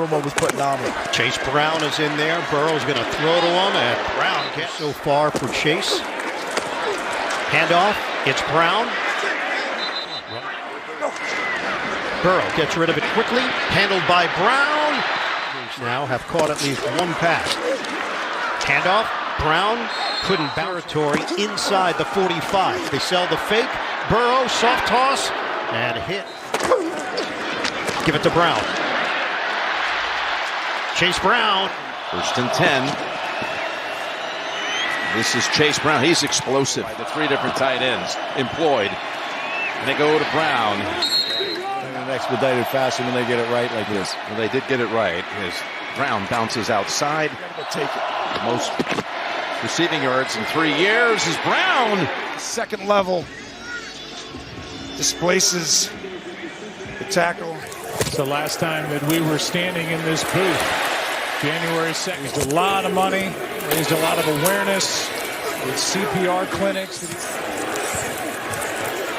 Romo was putting on him. Chase Brown is in there. Burrow's going to throw to him, and Brown gets so far for Chase. Handoff. It's Brown. Burrow gets rid of it quickly. Handled by Brown. Now have caught at least one pass. Handoff. Brown couldn't territory inside the 45. They sell the fake. Burrow, soft toss, and hit. Give it to Brown. Chase Brown. 1st and 10. This is Chase Brown. He's explosive. The 3 different tight ends employed. And they go to Brown. An expedited fashion when they get it right like this. Well, they did get it right. As Brown bounces outside. Take it. The most receiving yards in 3 years is Brown. Second level. Displaces the tackle. It's the last time that we were standing in this booth. January 2nd. Raised a lot of money, raised a lot of awareness with CPR clinics.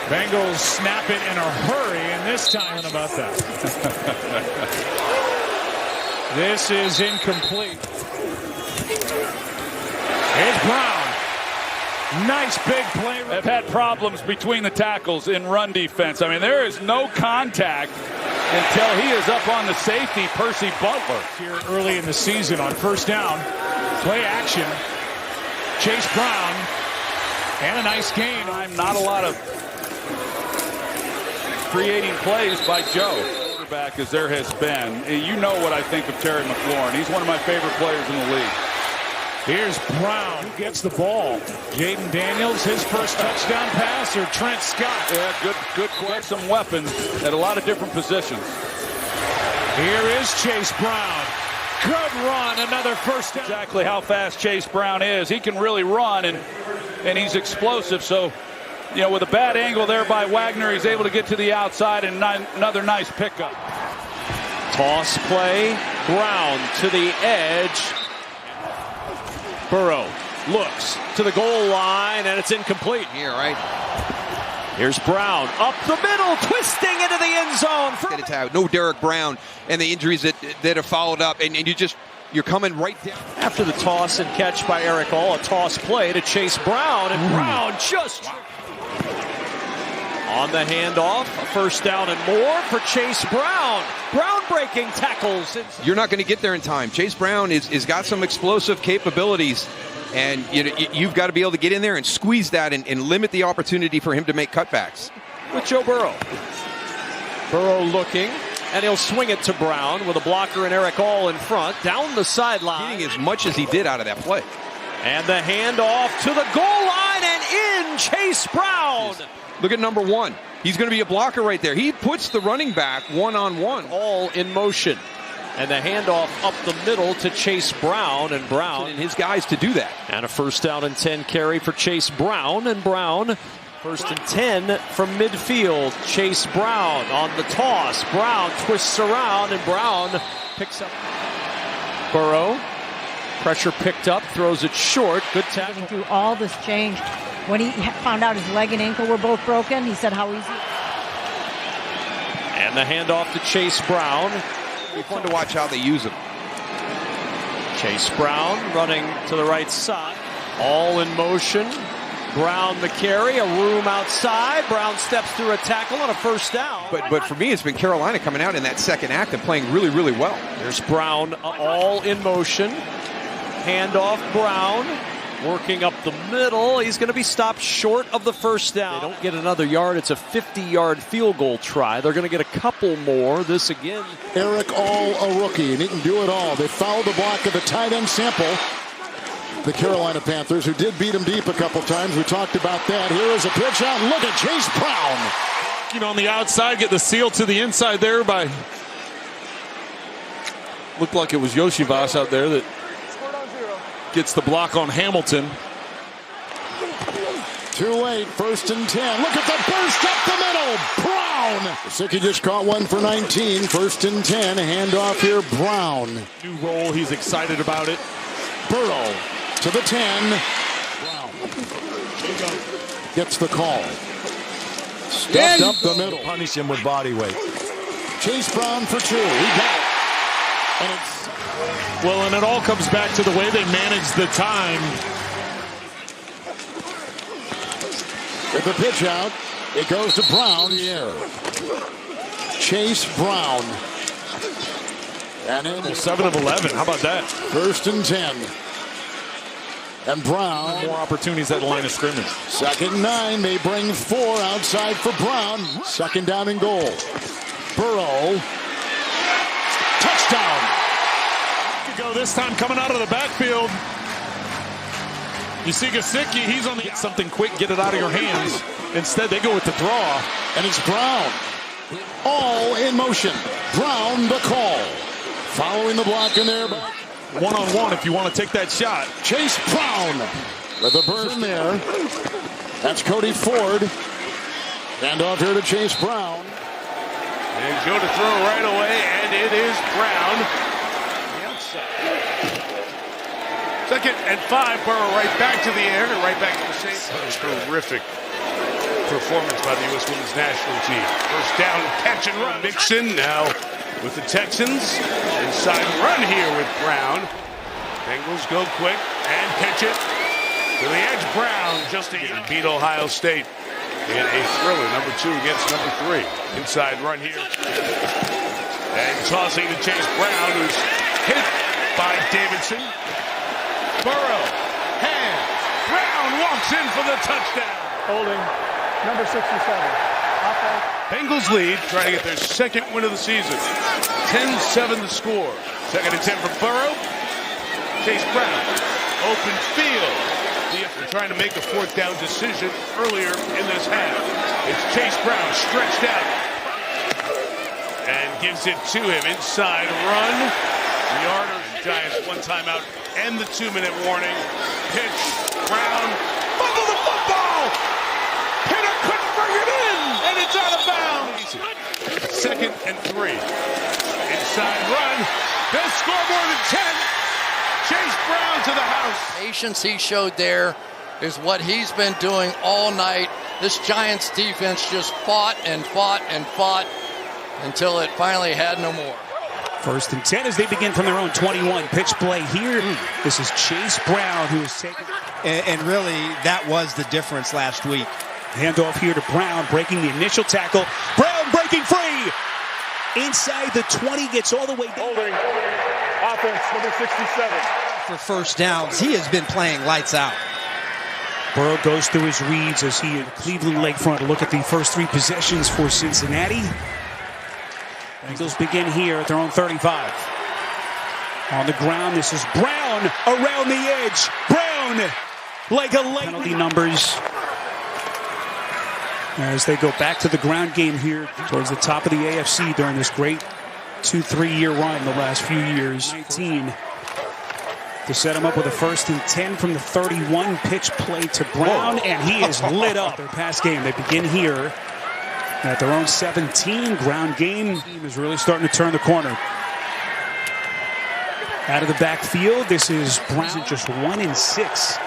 Bengals snap it in a hurry, and this time about that. This is incomplete. It's Brown. Nice big play. They've had problems between the tackles in run defense. I mean, there is no contact until he is up on the safety, Percy Butler. Here early in the season on 1st down. Play action. Chase Brown. And a nice gain. Not a lot of creating plays by Joe. Quarterback as there has been. You know what I think of Terry McLaurin. He's one of my favorite players in the league. Here's Brown, who gets the ball. Jaden Daniels, his first touchdown pass, or Trent Scott? Yeah, good some weapons at a lot of different positions. Here is Chase Brown. Good run, another first down. Exactly how fast Chase Brown is. He can really run, and he's explosive. So, you know, with a bad angle there by Wagner, he's able to get to the outside, and another nice pickup. Toss play. Brown to the edge. Burrow looks to the goal line, and it's incomplete. Here, right? Here's Brown up the middle, twisting into the end zone. No Derek Brown and the injuries that have followed up, and you're coming right down. After the toss and catch by Eric All, a toss play to Chase Brown, and Brown just on the handoff. A 1st down and more for Chase Brown. Brown breaking tackles. You're not going to get there in time. Chase Brown is got some explosive capabilities, and you've got to be able to get in there and squeeze that and limit the opportunity for him to make cutbacks. With Joe Burrow. Burrow looking, and he'll swing it to Brown with a blocker and Eric All in front. Down the sideline. Getting as much as he did out of that play. And the handoff to the goal line, and in Chase Brown. Look at number 1. He's going to be a blocker right there. He puts the running back one-on-one. All in motion. And the handoff up the middle to Chase Brown, and Brown and his guys to do that. And a 1st down and 10 carry for Chase Brown, and Brown 1st and 10 from midfield. Chase Brown on the toss. Brown twists around, and Brown picks up. Burrow. Pressure picked up, throws it short. Good tackle. Through all this change. When he found out his leg and ankle were both broken, he said how easy. And the handoff to Chase Brown. It'll be fun to watch how they use him. Chase Brown running to the right side. All in motion. Brown the carry, a room outside. Brown steps through a tackle on a 1st down. But for me, it's been Carolina coming out in that 2nd act and playing really, really well. There's Brown all in motion. Handoff Brown. Working up the middle. He's going to be stopped short of the 1st down. They don't get another yard. It's a 50-yard field goal try. They're going to get a couple more. This again. Eric All, a rookie, and he can do it all. They fouled the block of the tight end Sample. The Carolina Panthers, who did beat him deep a couple times. We talked about that. Here is a pitch out. Look at Chase Brown. On the outside, get the seal to the inside there by. Looked like it was Yoshivas out there that gets the block on Hamilton. Too late, 1st and 10. Look at the burst up the middle. Brown. Sickie just caught one for 19. 1st and 10. Handoff here, Brown. New role, he's excited about it. Burrow to the 10. Brown gets the call. Stuffed up the middle. Punish him with body weight. Chase Brown for 2. He got it. And it all comes back to the way they manage the time. With the pitch out, it goes to Brown. Chase Brown. And in 7 of 11. How about that? 1st and 10. And Brown. More opportunities at the line of scrimmage. 2nd and 9. They bring 4 outside for Brown. 2nd down and goal. Burrow. Touchdown. Go this time coming out of the backfield. You see Gesicki, he's on the something quick, get it out of your hands. Instead, they go with the draw. And it's Brown. All in motion. Brown the call. Following the block in there. One-on-one if you want to take that shot. Chase Brown with a burst in there. That's Cody Ford. Hand off here to Chase Brown. And go to throw right away, and it is Brown. The outside. 2nd and 5. Burrow right back to the air and right back to the same. Terrific performance by the U.S. Women's National Team. First down, catch and run. Mixon now with the Texans. Inside run here with Brown. Bengals go quick and pitch it to the edge. Brown just to beat Ohio State in a thriller. Number 2 against number 3. Inside run here. And tossing to Chase Brown, who's hit by Davidson. Burrow, hands. Brown walks in for the touchdown. Holding. Number 67. Bengals lead, trying to get their 2nd win of the season. 10-7 the score. 2nd and 10 for Burrow. Chase Brown, open field. They're trying to make a 4th down decision earlier in this half. It's Chase Brown stretched out and gives it to him. Inside run. The Arders Giants 1 timeout and the 2-minute warning. Pitch. Brown. Fumble the football. Hitter couldn't bring it in, and it's out of bounds. 2nd and 3. Inside run. They'll score more than 10. Chase Brown to the house. Patience he showed there is what he's been doing all night. This Giants defense just fought and fought and fought until it finally had no more. 1st and 10 as they begin from their own 21. Pitch play here. This is Chase Brown who is taking. And really, that was the difference last week. Handoff here to Brown, breaking the initial tackle. Brown breaking free. Inside the 20, gets all the way down. Holding. Offense, number 67. For 1st downs, he has been playing lights out. Burrow goes through his reads as he and Cleveland Lakefront look at the first 3 possessions for Cincinnati. Bengals begin here at their own 35. On the ground, this is Brown around the edge. Brown like a light. Penalty numbers as they go back to the ground game here towards the top of the AFC during this great 2-3 year run the last few years. 19 to set him up with a 1st and 10 from the 31. Pitch play to Brown, and he is lit up. Their pass game, they begin here at their own 17. Ground game is really starting to turn the corner. Out of the backfield, this is Brown, just 1 and 6.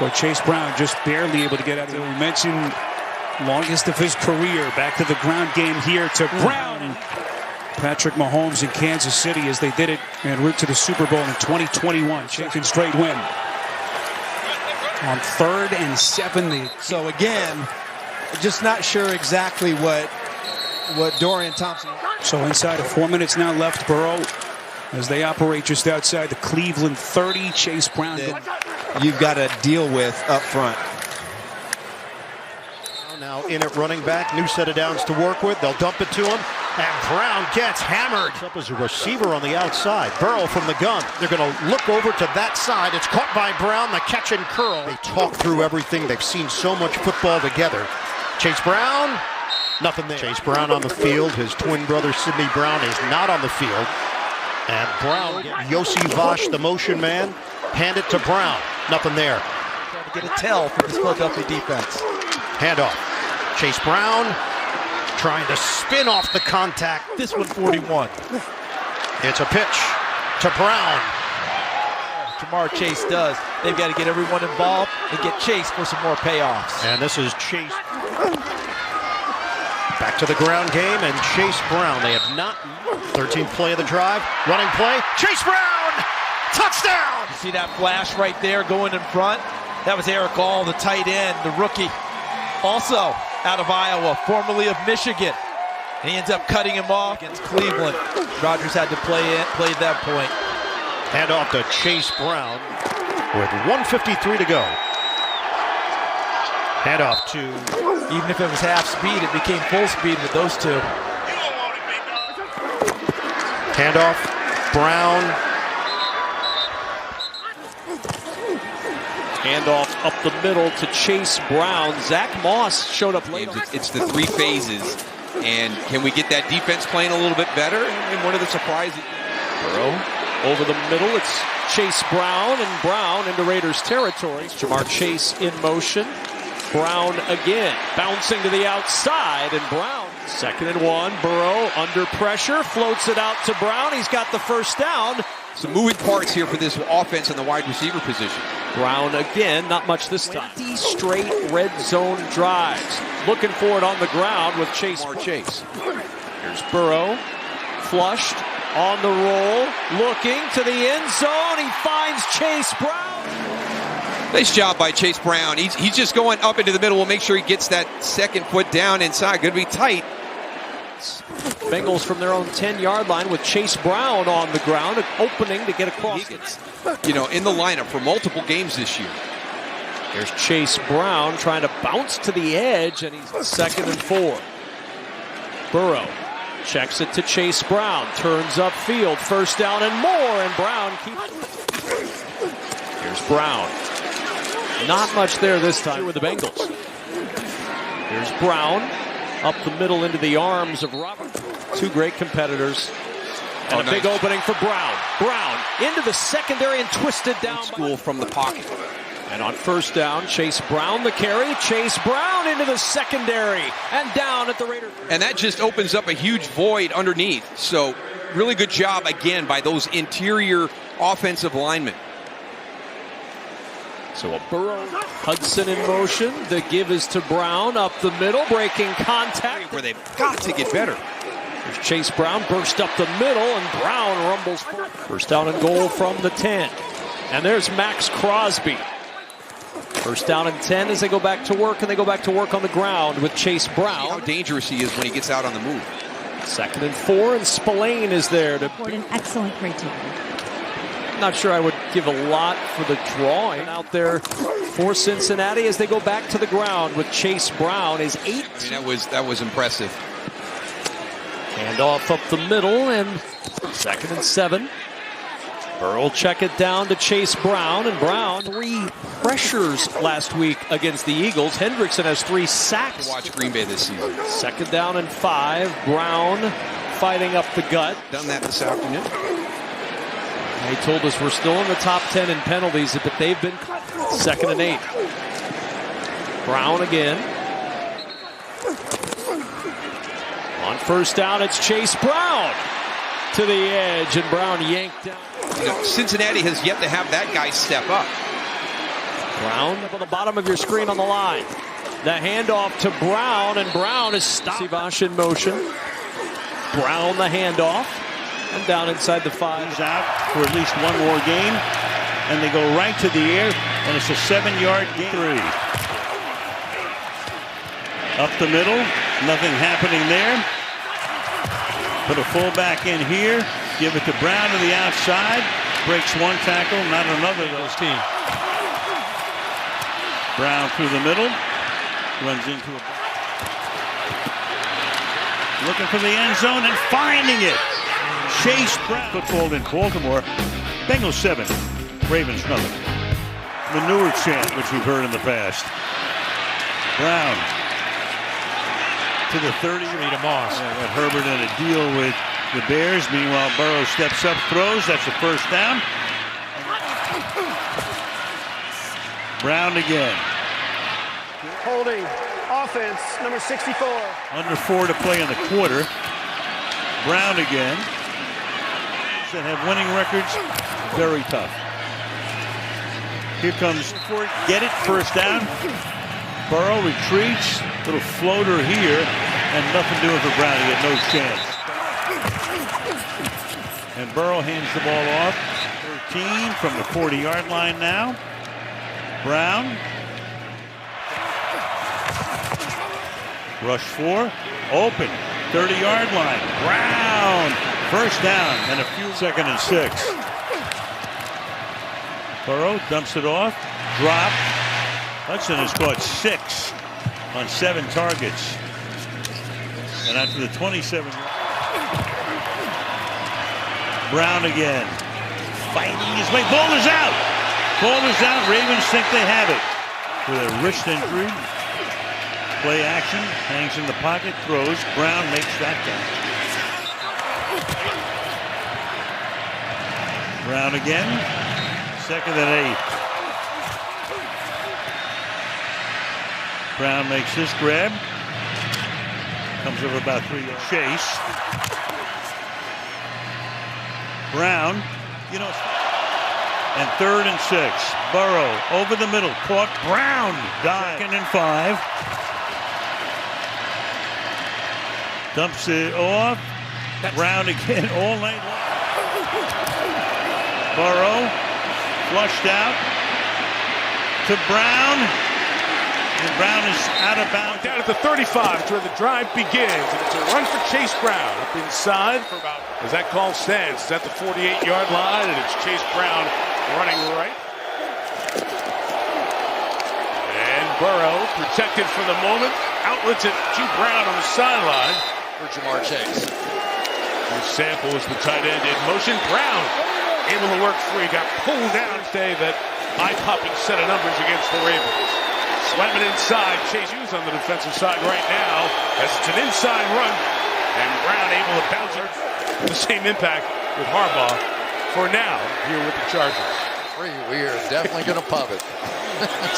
But Chase Brown just barely able to get out of it. We mentioned longest of his career. Back to the ground game here to Brown. Patrick Mahomes in Kansas City as they did it en route to the Super Bowl in 2021. Second straight win. On 3rd and 7. So again, just not sure exactly what Dorian Thompson. So inside of 4 minutes now left, Burrow as they operate just outside the Cleveland 30. Chase Brown. You've got to deal with up front. Now in at running back, new set of downs to work with. They'll dump it to him, and Brown gets hammered. Up as a receiver on the outside. Burrow from the gun. They're going to look over to that side. It's caught by Brown, the catch and curl. They talk through everything. They've seen so much football together. Chase Brown, nothing there. Chase Brown on the field. His twin brother Sidney Brown is not on the field. And Brown, Yossi Vash, the motion man, hand it to Brown. Nothing there. Trying to get a tell for this Philadelphia defense. Handoff. Chase Brown trying to spin off the contact. This one 41. It's a pitch to Brown. Jamar Chase does. They've got to get everyone involved and get Chase for some more payoffs. And this is Chase. Back to the ground game, and Chase Brown. They have not. 13th play of the drive. Running play. Chase Brown! Touchdown! You see that flash right there going in front? That was Eric All, the tight end, the rookie. Also out of Iowa, formerly of Michigan. And he ends up cutting him off against Cleveland. Rodgers had to play that point. Hand off to Chase Brown with 1:53 to go. Hand off to... Even if it was half speed, it became full speed with those two. Hand off, Brown. Handoff up the middle to Chase Brown. Zach Moss showed up late. It's the three phases. And can we get that defense playing a little bit better? And one of the surprises. Burrow over the middle. It's Chase Brown, and Brown into Raiders territory. Jamar Chase in motion. Brown again. Bouncing to the outside, and Brown. 2nd and 1. Burrow under pressure. Floats it out to Brown. He's got the first down. Some moving parts here for this offense in the wide receiver position. Brown again, not much this time. 20 straight red zone drives. Looking for it on the ground with Chase. Here's Burrow, flushed, on the roll, looking to the end zone. He finds Chase Brown. Nice job by Chase Brown. He's just going up into the middle. We'll make sure he gets that second foot down inside. Going to be tight. Bengals from their own 10-yard line with Chase Brown on the ground, an opening to get across. You know, in the lineup for multiple games this year. There's Chase Brown trying to bounce to the edge, and he's 2nd and 4. Burrow checks it to Chase Brown, turns upfield, first down and more, and Brown keeps. Here's Brown. Not much there this time with the Bengals. Here's Brown. Up the middle into the arms of Robert. Two great competitors. And a big opening for Brown. Brown into the secondary and twisted down. School from the pocket. And on first down, Chase Brown the carry. Chase Brown into the secondary and down at the Raiders. And that just opens up a huge void underneath. So really good job again by those interior offensive linemen. So a Burrow, Hudson in motion. The give is to Brown up the middle, breaking contact. Where they've got to get better. There's Chase Brown, burst up the middle, and Brown rumbles forward. First down and goal from the 10. And there's Max Crosby. First down and 10 as they go back to work, and they go back to work on the ground with Chase Brown. See how dangerous he is when he gets out on the move. 2nd and 4, and Spillane is there to... An excellent creativity. Not sure I would give a lot for the drawing out there for Cincinnati as they go back to the ground with Chase Brown is 8. I mean, that was impressive. Handoff up the middle, and 2nd and 7. Burrow will check it down to Chase Brown, and Brown 3 pressures last week against the Eagles. Hendrickson has 3 sacks. Watch Green Bay this season. 2nd down and 5. Brown fighting up the gut. Done that this afternoon. They told us we're still in the top 10 in penalties, but they've been 2nd and 8. Brown again. On first down, it's Chase Brown to the edge, and Brown yanked down. You know, Cincinnati has yet to have that guy step up. Brown up on the bottom of your screen on the line. The handoff to Brown, and Brown is stopped. Sivash in motion. Brown the handoff. And down inside the 5. He's out for at least one more game. And they go right to the air. And it's a 7-yard gain. 3. Up the middle. Nothing happening there. Put a fullback in here. Give it to Brown to the outside. Breaks one tackle. Not another of those teams. Brown through the middle. Runs into a... Looking for the end zone and finding it. Chase Brown. Football in Baltimore. Bengals 7, Ravens nothing. The newer chant, which we've heard in the past. Brown to the 30. To Moss. Got Herbert in a deal with the Bears. Meanwhile, Burrow steps up, throws. That's the first down. Brown again. Holding offense, number 64. Under 4 to play in the quarter. Brown again. That have winning records, very tough. Here comes get it, first down. Burrow retreats, little floater here. and nothing doing for Brown. He had no chance. And Burrow hands the ball off. 13 from the 40-yard line now. Brown. Rush 4. Open. 30-yard line. Brown. First down and a few. 2nd and 6. Burrow dumps it off. Drop. Hudson has caught 6 on 7 targets. And after the 27. Brown again. Fighting his way. Ball is out. Ball is out. Ravens think they have it. With a wrist injury. Play action. Hangs in the pocket. Throws. Brown makes that catch. Brown again. 2nd and 8. Brown makes this grab. Comes over about 3 yards. Chase. Brown. You know. And 3rd and 6. Burrow over the middle. Caught. Brown. Dive. 2nd and 5. Dumps it off. Brown again all night long. Burrow. Flushed out. To Brown. And Brown is out of bounds. Down at the 35 is where the drive begins. And it's a run for Chase Brown. Up inside for about, as that call stands, it's at the 48-yard line, and it's Chase Brown running right. And Burrow, protected for the moment, outlets it to Brown on the sideline for Jamar Chase. And Sample is the tight end in motion. Brown able to work free, got pulled down today. That eye-popping set of numbers against the Ravens. Slamming inside. Chase Hughes on the defensive side right now as it's an inside run. And Brown able to bounce it. The same impact with Harbaugh for now here with the Chargers. We are definitely going to pub it.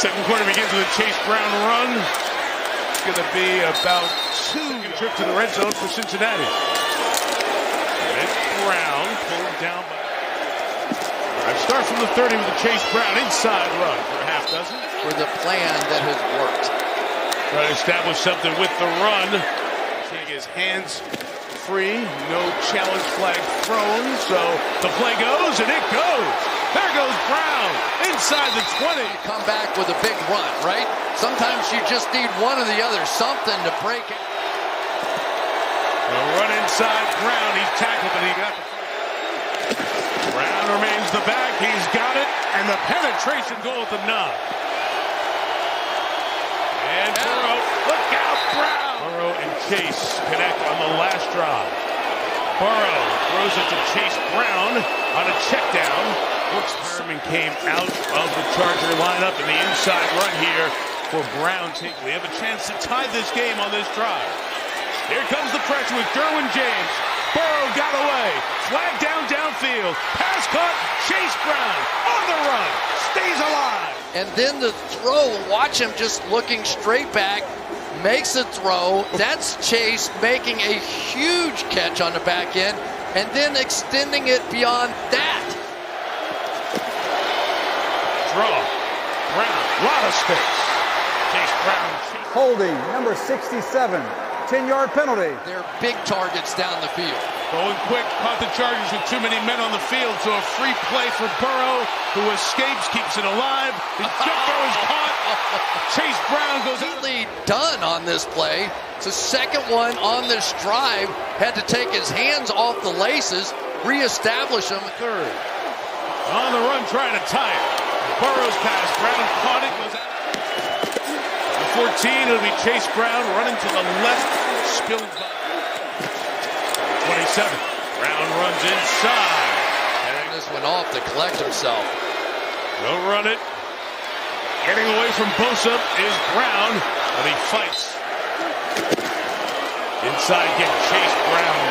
Second quarter begins with a Chase Brown run. It's going to be about 2 trip to the red zone for Cincinnati. And it's Brown pulled down by... Start from the 30 with the Chase Brown inside run for a half dozen. For the plan that has worked. Trying to establish something with the run. Taking his hands free. No challenge flag thrown. So the play goes, and it goes. There goes Brown inside the 20. You come back with a big run, right? Sometimes you just need one or the other, something to break it. A run inside Brown. He's tackled, and he got the... Brown remains the back. He's got it. And the penetration goal at the 9. And Burrow. Look out, Brown. Burrow and Chase connect on the last drive. Burrow throws it to Chase Brown on a check down. Brooks Perriman came out of the Charger lineup in the inside run here for Brown. We have a chance to tie this game on this drive. Here comes the pressure with Derwin James. Burrow got away. Flag downfield. Pass caught. Chase Brown on the run. Stays alive. And then the throw. Watch him just looking straight back. Makes a throw. That's Chase making a huge catch on the back end. And then extending it beyond that. Draw. Brown. A lot of space. Chase Brown. Holding. Number 67. 10-yard penalty. They're big targets down the field. Going quick, caught the Chargers with too many men on the field, so a free play for Burrow, who escapes, keeps it alive. His jump throw is caught. Chase Brown goes completely done on this play. It's the second one on this drive. Had to take his hands off the laces, reestablish them. Third. On the run, trying to tie it. Burrow's pass. Brown caught it, goes out. 14, it'll be Chase Brown running to the left, spilling by 27. Brown runs inside. And this went off to collect himself. They'll run it. Getting away from Bosa is Brown, but he fights. Inside get Chase Brown.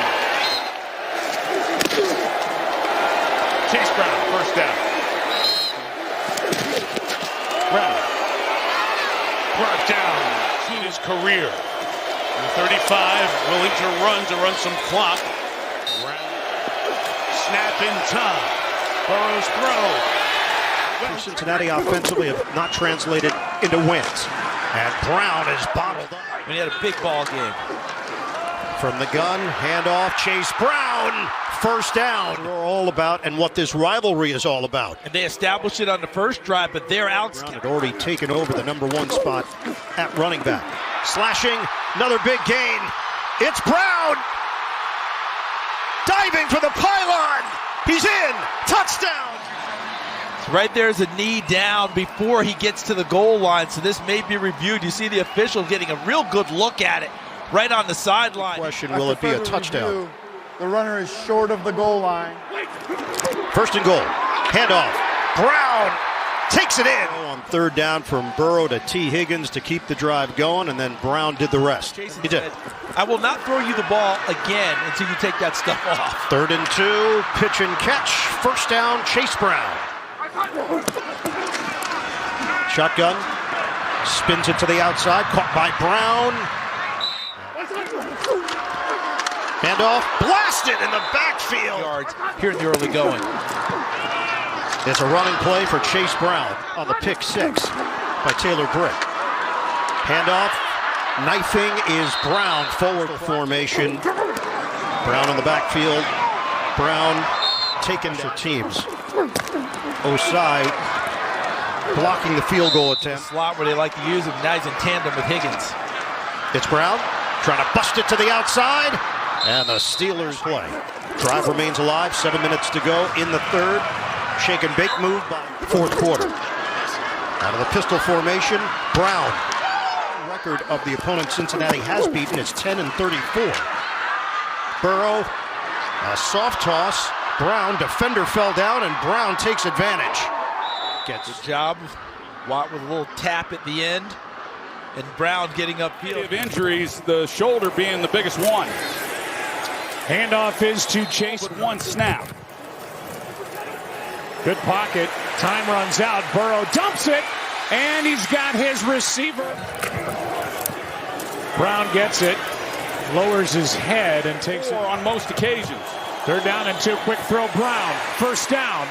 Chase Brown, first down. Brown. Brought down to his career. The 35 willing to run some clock. Brown. Snap in time. Burrow's throw. Cincinnati offensively have not translated into wins. And Brown is bottled up. When he had a big ball game. From the gun, handoff, Chase Brown, first down. We're all about and what this rivalry is all about. And they established it on the first drive, but they're out. Brown had already taken over the #1 spot at running back. Slashing, another big gain. It's Brown! Diving for the pylon! He's in! Touchdown! So right there's a knee down before he gets to the goal line, so this may be reviewed. You see the official getting a real good look at it right on the sideline. Question, will it be a touchdown? Review, the runner is short of the goal line. First and goal. Handoff. Brown takes it in. On third down from Burrow to T. Higgins to keep the drive going, and then Brown did the rest. He did. I will not throw you the ball again until you take that stuff off. 3rd and 2, pitch and catch. First down, Chase Brown. Shotgun. Spins it to the outside. Caught by Brown. Handoff. Blasted in the backfield. Yards here in the early going. It's a running play for Chase Brown on the pick 6 by Taylor Britt. Handoff. Knifing is Brown. Forward formation. Brown on the backfield. Brown taken to teams. Osai blocking the field goal attempt. Slot where they like to use him. Now he's in tandem with Higgins. It's Brown trying to bust it to the outside. And the Steelers play. Drive remains alive. 7 minutes to go in the 3rd. Shake and bake move by 4th quarter. Out of the pistol formation, Brown. Record of the opponent Cincinnati has beaten is 10-34. Burrow, a soft toss. Brown, defender fell down, and Brown takes advantage. Gets a job. Watt with a little tap at the end. And Brown getting upfield. Injuries, the shoulder being the biggest one. Handoff is to Chase with 1 snap. Good pocket. Time runs out. Burrow dumps it, and he's got his receiver. Brown gets it, lowers his head, and takes it on most occasions. 3rd down and 2. Quick throw, Brown. First down.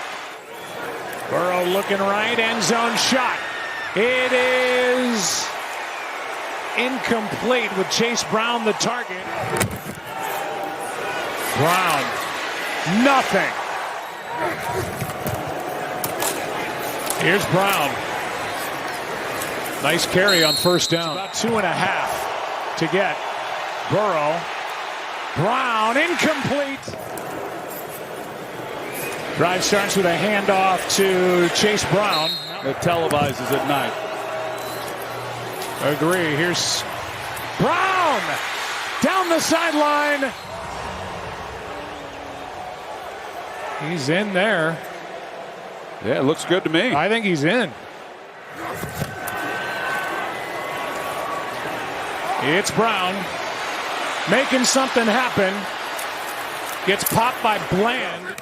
Burrow looking right, end zone shot. It is incomplete with Chase Brown the target. Brown, nothing. Here's Brown. Nice carry on first down. About 2.5 to get. Burrow. Brown, incomplete. Drive starts with a handoff to Chase Brown. It televises at night. Agree. Here's Brown down the sideline. He's in there. Yeah, it looks good to me. I think he's in. It's Brown making something happen. Gets popped by Bland.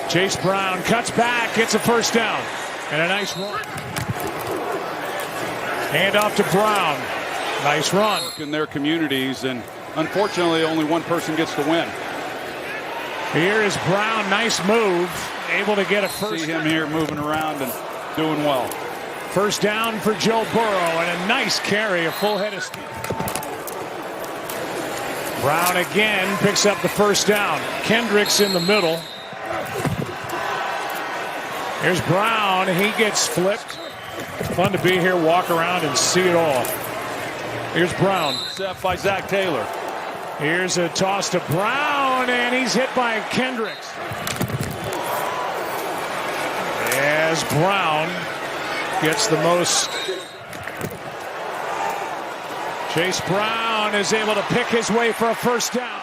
Chase Brown cuts back. Gets a first down. And a nice run. Hand off to Brown. Nice run. In their communities, and unfortunately only one person gets to win. Here is Brown. Nice move. Able to get a first. See him here moving around and doing well. First down for Joe Burrow, and a nice carry, a full head of steam. Brown again picks up the first down. Kendricks in the middle. Here's Brown. He gets flipped. Fun to be here, walk around and see it all. Here's Brown. Set by Zach Taylor. Here's a toss to Brown, and he's hit by Kendricks. As Brown gets the most. Chase Brown is able to pick his way for a first down.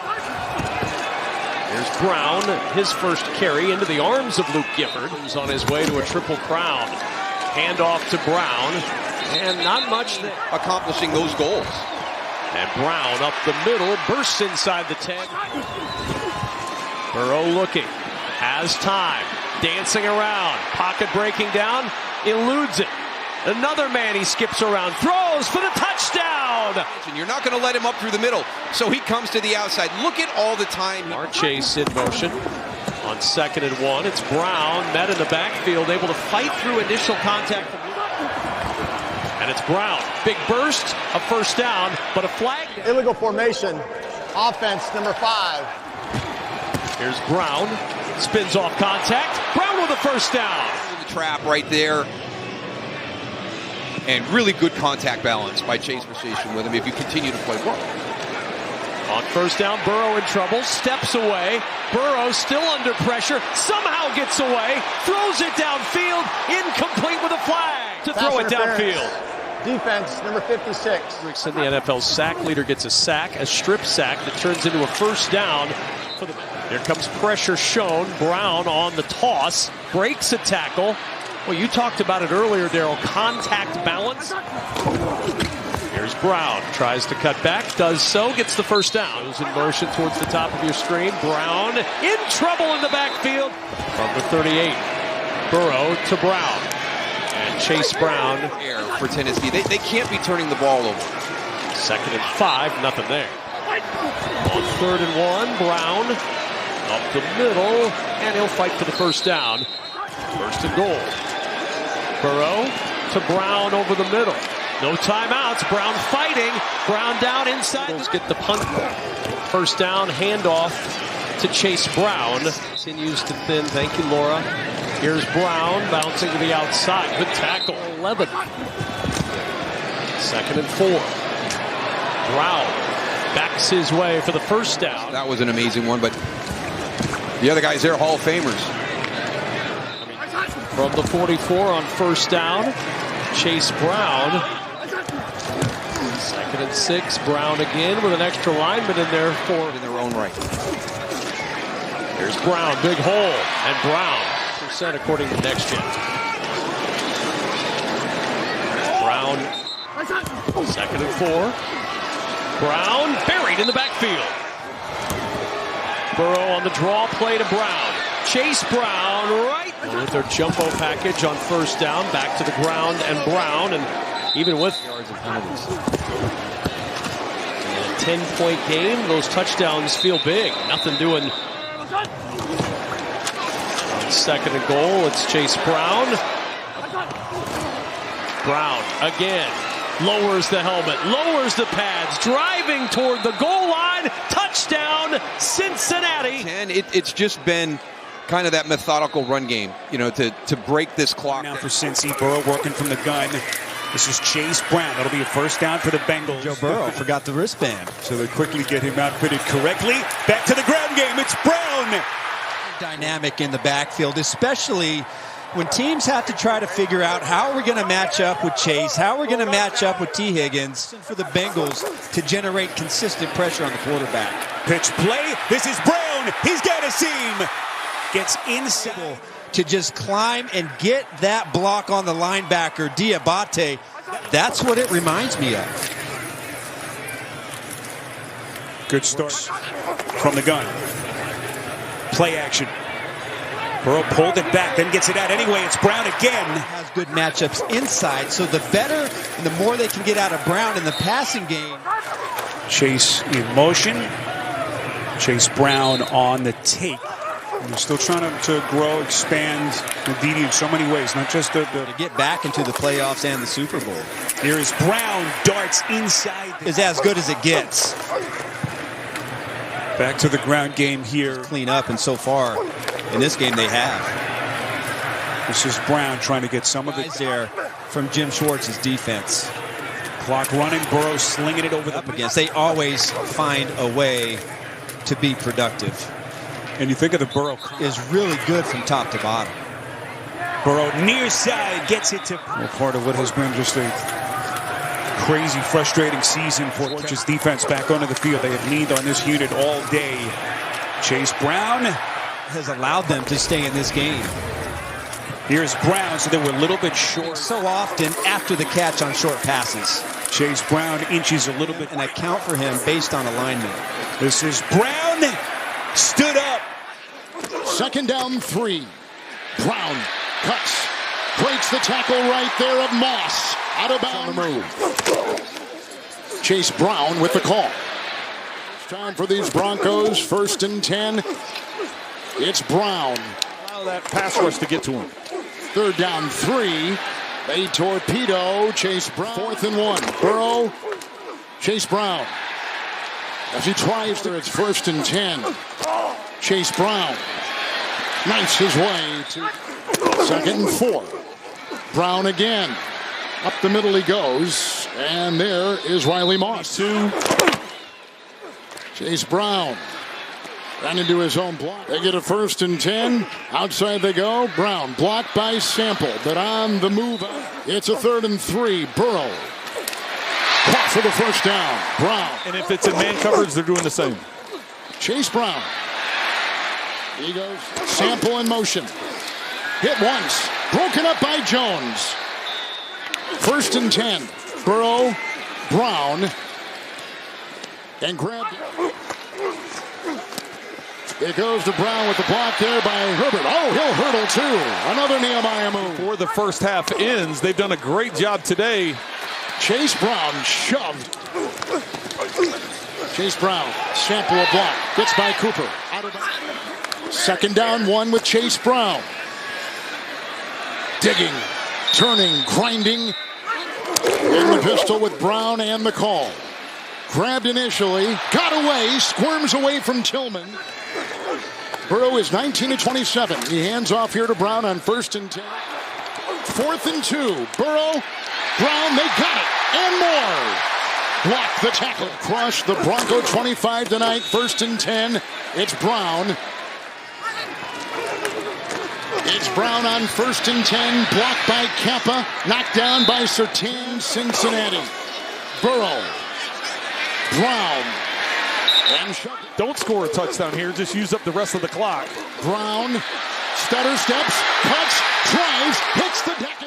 Here's Brown, his first carry into the arms of Luke Gifford. He's on his way to a triple crown. Handoff to Brown, and not much there. Accomplishing those goals. And Brown up the middle, bursts inside the 10. Burrow looking, has time, dancing around, pocket breaking down, eludes it. Another man he skips around, throws for the touchdown. And you're not going to let him up through the middle, so he comes to the outside. Look at all the time. Chase in motion on 2nd and 1. It's Brown, met in the backfield, able to fight through initial contact. And And it's Brown. Big burst, a first down, but a flag. Illegal formation. Offense, number 5. Here's Brown. Spins off contact. Brown with a first down. The trap right there. And really good contact balance by Chase Precision with him if you continue to play well. On first down, Burrow in trouble, steps away. Burrow still under pressure, somehow gets away, throws it downfield, incomplete with a flag to throw it downfield. Defense, number 56. And the NFL's sack leader gets a sack, a strip sack that turns into a first down. Here comes pressure shown. Brown on the toss, breaks a tackle. Well, you talked about it earlier, Darryl, contact balance. Here's Brown, tries to cut back, does so, gets the first down. Goes in motion towards the top of your screen. Brown in trouble in the backfield. From the 38, Burrow to Brown. And Chase Brown. Air for Tennessee. They can't be turning the ball over. 2nd and 5, nothing there. On 3rd and 1, Brown up the middle, and he'll fight for the first down. 1st and goal. Burrow to Brown over the middle. No timeouts. Brown fighting. Brown down inside. Let's get the punt. First down, handoff to Chase Brown. Continues to thin. Thank you, Laura. Here's Brown bouncing to the outside. Good tackle. 11. 2nd and 4. Brown backs his way for the first down. That was an amazing one, but the other guys there, Hall of Famers. From the 44 on first down, Chase Brown. 2nd and 6, Brown again with an extra lineman in there for in their own right. There's Brown, big hole, and Brown percent according to Next Gen. Brown, 2nd and 4. Brown buried in the backfield. Burrow on the draw play to Brown. Chase Brown right with their jumbo package on first down, back to the ground, and Brown, and even with yards and penalties. In a 10-point game, those touchdowns feel big. Nothing doing. On 2nd and goal, it's Chase Brown. Brown again. Lowers the helmet, lowers the pads, driving toward the goal line. Touchdown, Cincinnati. And it's just been kind of that methodical run game, to break this clock. Now for Cincy, Burrow working from the gun. This is Chase Brown. That'll be a first down for the Bengals. Joe Burrow forgot the wristband. So they quickly get him outfitted correctly. Back to the ground game. It's Brown. Dynamic in the backfield, especially when teams have to try to figure out how we're going to match up with Chase, how we're going to match up with T. Higgins for the Bengals to generate consistent pressure on the quarterback. Pitch play. This is Brown. He's got a seam. Gets inside to just climb and get that block on the linebacker, Diabate. That's what it reminds me of. Good start from the gun. Play action. Burrow pulled it back, then gets it out anyway. It's Brown again. Has good matchups inside, so the better and the more they can get out of Brown in the passing game. Chase in motion. Chase Brown on the take. They're still trying to grow, expand the DD in so many ways, not just to get back into the playoffs and the Super Bowl. Here is Brown, darts inside. Is as good as it gets. Back to the ground game here. Clean up, and so far in this game they have. This is Brown trying to get some of it there from Jim Schwartz's defense. Clock running, Burrow slinging it over the against. They always find a way to be productive. And you think of the Burrow is really good from top to bottom. Burrow near side gets it to part of what has been just a crazy, frustrating season for Schwartz's defense back onto the field. They have leaned on this unit all day. Chase Brown has allowed them to stay in this game. Here's Brown, so they were a little bit short. So often after the catch on short passes. Chase Brown inches a little bit. And account for him based on alignment. This is Brown. Stood up. 2nd down 3. Brown cuts. Breaks the tackle right there of Moss. Out of bounds. On the move. Chase Brown with the call. It's time for these Broncos. 1st and 10. It's Brown. Allow that pass rush to get to him. 3rd down 3. A torpedo. Chase Brown. 4th and 1. Burrow. Chase Brown. As he tries to, it's 1st and 10. Chase Brown knifes his way to 2nd and 4. Brown again. Up the middle he goes. And there is Riley Moss. Chase Brown ran into his own block. They get a 1st and 10. Outside they go. Brown blocked by Sample, but on the move. It's a 3rd and 3. Burrow caught for the 1st down. Brown. And if it's in man coverage, they're doing the same. Chase Brown. He goes. Sample in motion. Hit once. Broken up by Jones. 1st and 10. Burrow. Brown. And grabbed it. It goes to Brown with the block there by Herbert. Oh, he'll hurdle too. Another Nehemiah move. Before the first half ends, they've done a great job today. Chase Brown shoved. Chase Brown, Sample a block. Gets by Cooper. 2nd down, 1 with Chase Brown. Digging, turning, grinding. In the pistol with Brown and the call. Grabbed initially, got away, squirms away from Tillman. Burrow is 19 of 27. He hands off here to Brown on 1st and 10. 4th and 2. Burrow, Brown, they got it, and more. Block the tackle. Crush the Bronco 25 tonight. 1st and 10. It's Brown. It's Brown on 1st and 10. Blocked by Kappa. Knocked down by Surtain. Cincinnati. Burrow. Brown. And don't score a touchdown here. Just use up the rest of the clock. Brown. Stutter steps. Cuts. Drives. Hits the deck.